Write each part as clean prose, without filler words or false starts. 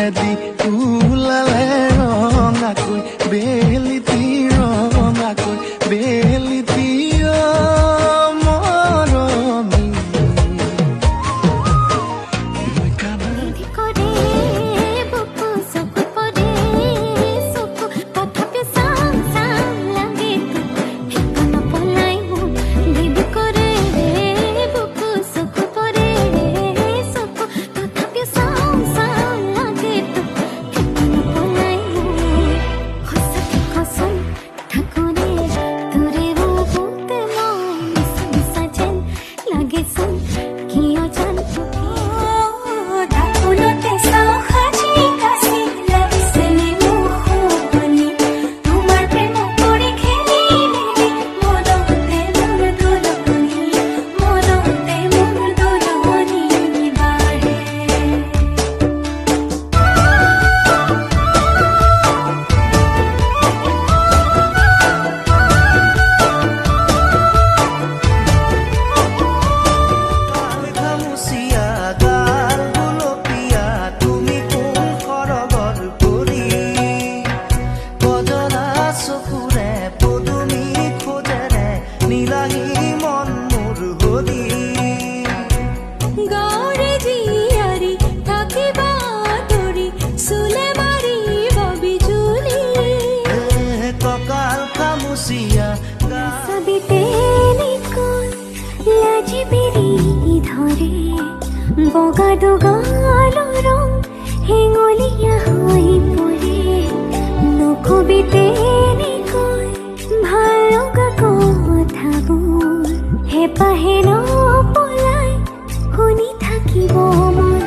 মুখেদি ওলালে ৰঙাকৈ বেলিতি ৰঙাকৈ বেলিতি মৰমী বগা দুগালো ৰং হেঙলিয়া হৈ পৰে নকবিতে নিকৈ ভাল লগা কথাবোৰ হেঁপাহে নপলাই শুনি থাকিব মন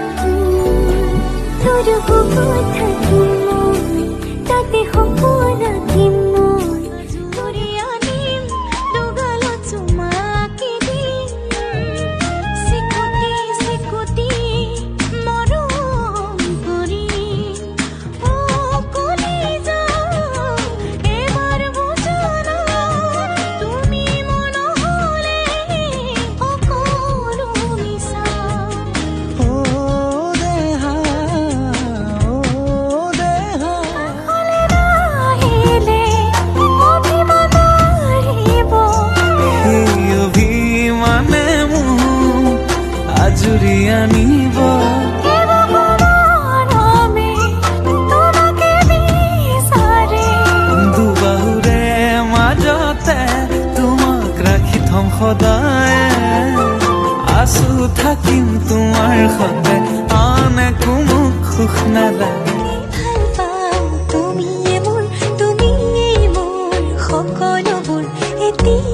তোৰ বুকুত থাকিম মই তাতে সপোন আঁকিম মই কৰি আনিম দুগালত চুমাকি দিম আজুৰি আনিব দুবাহুৰে মাজতে তোমাক ৰাখি থম সদায় আছো থাকিম তোমাৰ সতে আন একো মোক সুখ নালাগে ভাল পাওঁ তুমিয়ে মোৰ সকলোবোৰ এতিয়া